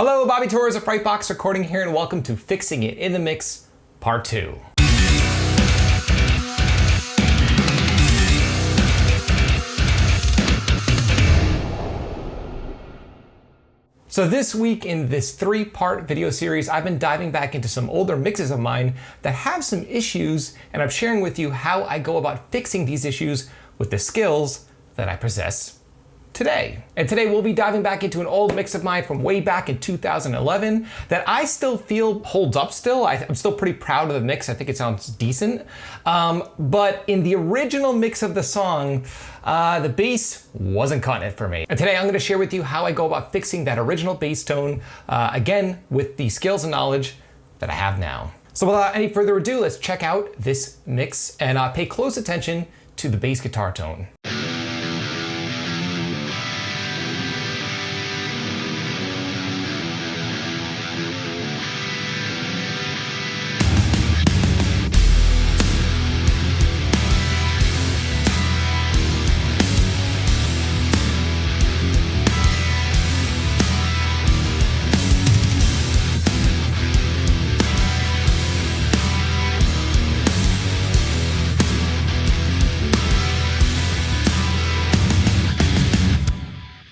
Hello, Bobby Torres of Frightbox Recording here, and welcome to Fixing It in the Mix, Part 2. So this week in this 3-part video series, I've been diving back into some older mixes of mine that have some issues, and I'm sharing with you how I go about fixing these issues with the skills that I possess today. And today we'll be diving back into an old mix of mine from way back in 2011 that I still feel holds up still. I'm still pretty proud of the mix. I think it sounds decent. But in the original mix of the song, the bass wasn't cutting it for me. And today I'm gonna share with you how I go about fixing that original bass tone, again, with the skills and knowledge that I have now. So without any further ado, let's check out this mix and pay close attention to the bass guitar tone.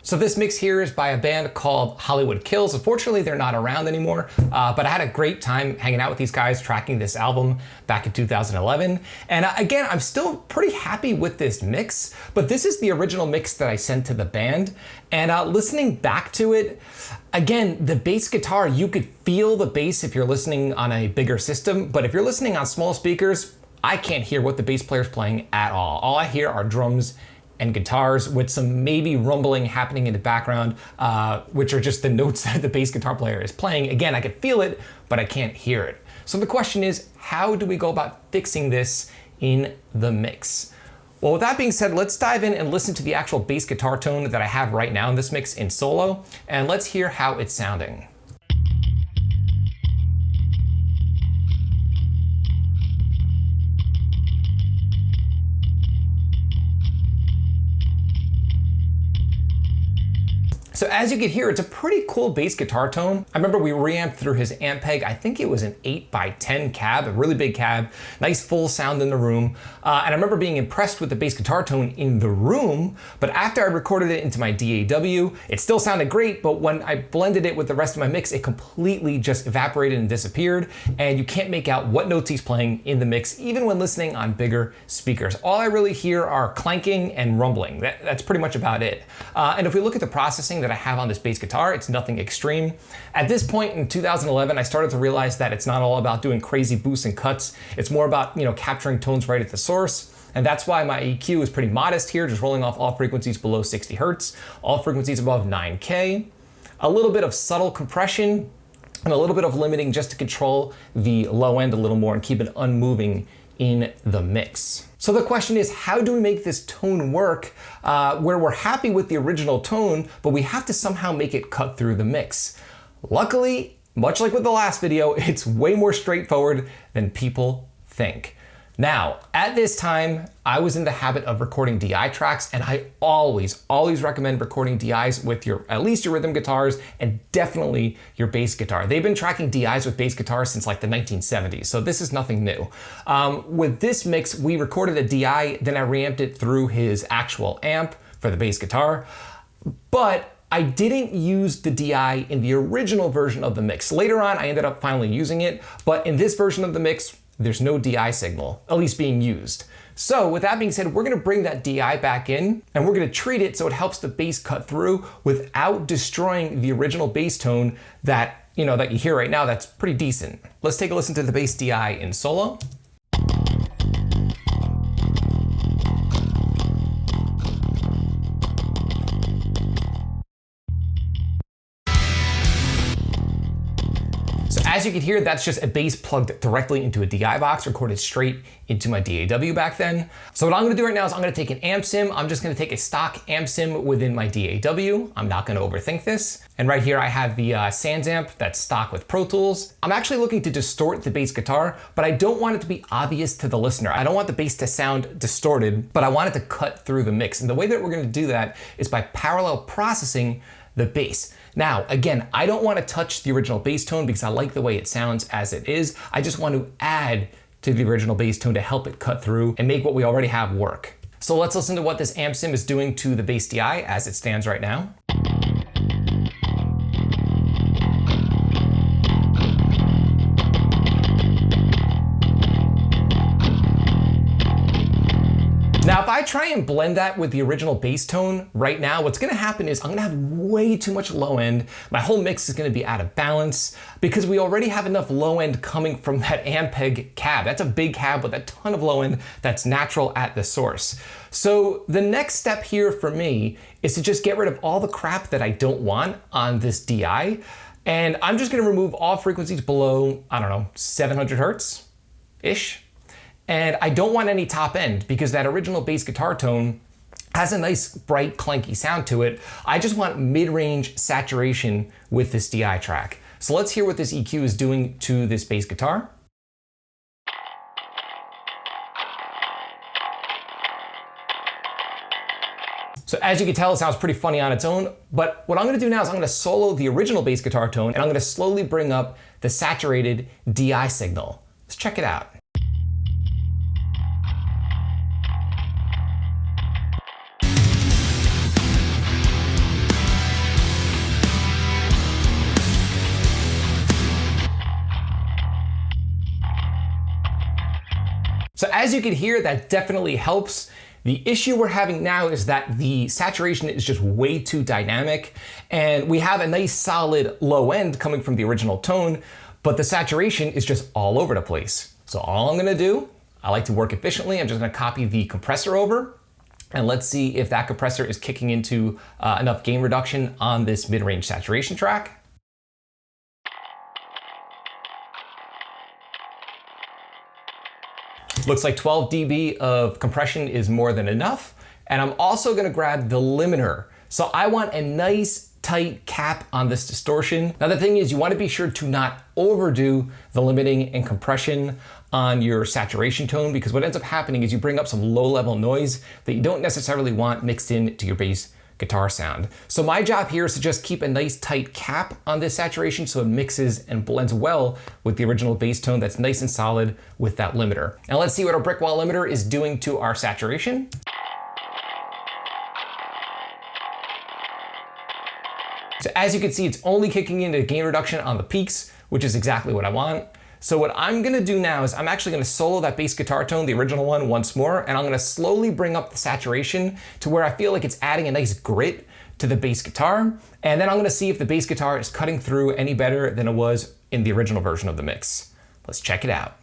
So this mix here is by a band called Hollywood Kills. Unfortunately, they're not around anymore, but I had a great time hanging out with these guys, tracking this album back in 2011. And again, I'm still pretty happy with this mix, but this is the original mix that I sent to the band. And listening back to it, again, the bass guitar, you could feel the bass if you're listening on a bigger system, but if you're listening on small speakers, I can't hear what the bass player's playing at all. All I hear are drums and guitars with some maybe rumbling happening in the background, which are just the notes that the bass guitar player is playing. Again, I can feel it, but I can't hear it. So the question is, how do we go about fixing this in the mix? Well, with that being said, let's dive in and listen to the actual bass guitar tone that I have right now in this mix in solo, and let's hear how it's sounding. So as you can hear, it's a pretty cool bass guitar tone. I remember we reamped through his amp peg. I think it was an 8x10 cab, a really big cab, nice full sound in the room. And I remember being impressed with the bass guitar tone in the room, but after I recorded it into my DAW, it still sounded great, but when I blended it with the rest of my mix, it completely just evaporated and disappeared, and you can't make out what notes he's playing in the mix, even when listening on bigger speakers. All I really hear are clanking and rumbling. That's pretty much about it. And if we look at the processing that I have on this bass guitar, it's nothing extreme. At this point in 2011, I started to realize that it's not all about doing crazy boosts and cuts. It's more about, capturing tones right at the source. And that's why my EQ is pretty modest here, just rolling off all frequencies below 60 Hertz, all frequencies above 9K, a little bit of subtle compression, and a little bit of limiting just to control the low end a little more and keep it unmoving in the mix. So the question is, how do we make this tone work where we're happy with the original tone, but we have to somehow make it cut through the mix? Luckily, much like with the last video, it's way more straightforward than people think. Now, at this time, I was in the habit of recording DI tracks, and I always recommend recording DIs with at least your rhythm guitars and definitely your bass guitar. They've been tracking DIs with bass guitars since like the 1970s, so this is nothing new. With this mix, we recorded a DI, then I reamped it through his actual amp for the bass guitar, but I didn't use the DI in the original version of the mix. Later on, I ended up finally using it, but in this version of the mix, there's no DI signal, at least being used. So with that being said, we're gonna bring that DI back in and we're gonna treat it so it helps the bass cut through without destroying the original bass tone that you hear right now. That's pretty decent. Let's take a listen to the bass DI in solo. So as you can hear, that's just a bass plugged directly into a DI box, recorded straight into my DAW back then. So what I'm gonna do right now is I'm gonna take an amp sim. I'm just gonna take a stock amp sim within my DAW. I'm not gonna overthink this. And right here I have the Sans amp that's stock with Pro Tools. I'm actually looking to distort the bass guitar, but I don't want it to be obvious to the listener. I don't want the bass to sound distorted, but I want it to cut through the mix. And the way that we're gonna do that is by parallel processing the bass. Now, again, I don't want to touch the original bass tone because I like the way it sounds as it is. I just want to add to the original bass tone to help it cut through and make what we already have work. So let's listen to what this amp sim is doing to the bass DI as it stands right now. Now, if I try and blend that with the original bass tone right now, what's gonna happen is I'm gonna have way too much low end. My whole mix is gonna be out of balance because we already have enough low end coming from that Ampeg cab. That's a big cab with a ton of low end that's natural at the source. So the next step here for me is to just get rid of all the crap that I don't want on this DI. And I'm just gonna remove all frequencies below, I don't know, 700 hertz-ish. And I don't want any top end because that original bass guitar tone has a nice bright clanky sound to it. I just want mid-range saturation with this DI track. So let's hear what this EQ is doing to this bass guitar. So as you can tell, it sounds pretty funny on its own, but what I'm gonna do now is I'm gonna solo the original bass guitar tone and I'm gonna slowly bring up the saturated DI signal. Let's check it out. So as you can hear, that definitely helps. The issue we're having now is that the saturation is just way too dynamic, and we have a nice solid low end coming from the original tone, but the saturation is just all over the place. So all I'm gonna do, I like to work efficiently, I'm just gonna copy the compressor over, and let's see if that compressor is kicking into enough gain reduction on this mid-range saturation track. Looks like 12 dB of compression is more than enough. And I'm also gonna grab the limiter. So I want a nice tight cap on this distortion. Now the thing is, you wanna be sure to not overdo the limiting and compression on your saturation tone, because what ends up happening is you bring up some low level noise that you don't necessarily want mixed into your bass guitar sound. So my job here is to just keep a nice tight cap on this saturation so it mixes and blends well with the original bass tone that's nice and solid with that limiter. Now let's see what our brick wall limiter is doing to our saturation. So as you can see, it's only kicking into gain reduction on the peaks, which is exactly what I want. So what I'm gonna do now is I'm actually gonna solo that bass guitar tone, the original one, once more, and I'm gonna slowly bring up the saturation to where I feel like it's adding a nice grit to the bass guitar. And then I'm gonna see if the bass guitar is cutting through any better than it was in the original version of the mix. Let's check it out.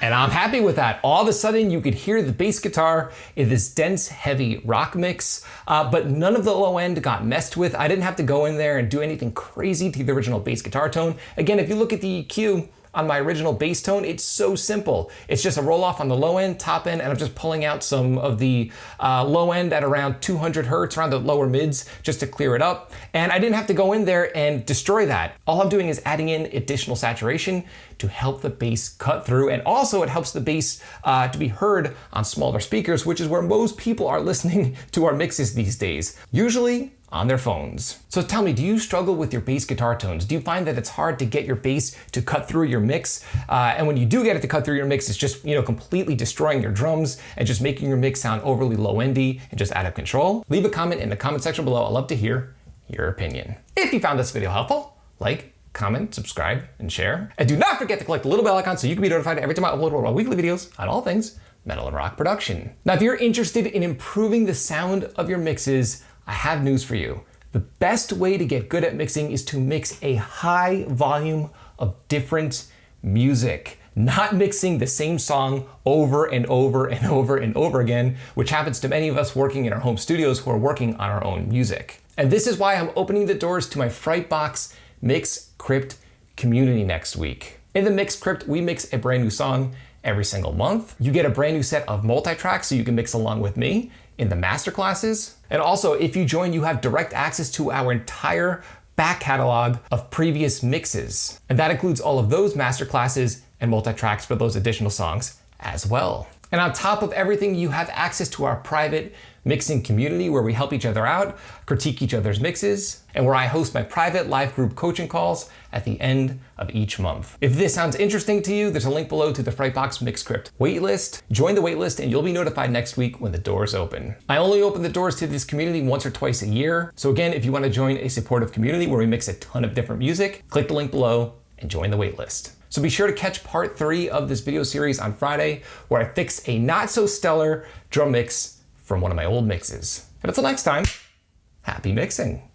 And I'm happy with that. All of a sudden you could hear the bass guitar in this dense, heavy rock mix, but none of the low end got messed with. I didn't have to go in there and do anything crazy to the original bass guitar tone. Again, if you look at the EQ on my original bass tone, it's so simple. It's just a roll off on the low end, top end, and I'm just pulling out some of the low end at around 200 hertz, around the lower mids, just to clear it up. And I didn't have to go in there and destroy that. All I'm doing is adding in additional saturation to help the bass cut through. And also it helps the bass to be heard on smaller speakers, which is where most people are listening to our mixes these days. Usually on their phones. So tell me, do you struggle with your bass guitar tones? Do you find that it's hard to get your bass to cut through your mix? And when you do get it to cut through your mix, it's just, completely destroying your drums and just making your mix sound overly low-endy and just out of control? Leave a comment in the comment section below. I'd love to hear your opinion. If you found this video helpful, like, comment, subscribe, and share. And do not forget to click the little bell icon so you can be notified every time I upload one of my weekly videos on all things metal and rock production. Now, if you're interested in improving the sound of your mixes, I have news for you. The best way to get good at mixing is to mix a high volume of different music, not mixing the same song over and over and over and over again, which happens to many of us working in our home studios who are working on our own music. And this is why I'm opening the doors to my Frightbox Mix Crypt community next week. In the Mix Crypt, we mix a brand new song every single month. You get a brand new set of multi-tracks so you can mix along with me in the masterclasses. And also, if you join, you have direct access to our entire back catalog of previous mixes. And that includes all of those masterclasses and multi-tracks for those additional songs as well. And on top of everything, you have access to our private mixing community where we help each other out, critique each other's mixes, and where I host my private live group coaching calls at the end of each month. If this sounds interesting to you, there's a link below to the Frightbox Mixscript waitlist. Join the waitlist and you'll be notified next week when the doors open. I only open the doors to this community once or twice a year. So again, if you want to join a supportive community where we mix a ton of different music, click the link below and join the waitlist. So be sure to catch part 3 of this video series on Friday, where I fix a not so stellar drum mix from one of my old mixes. And until next time, happy mixing.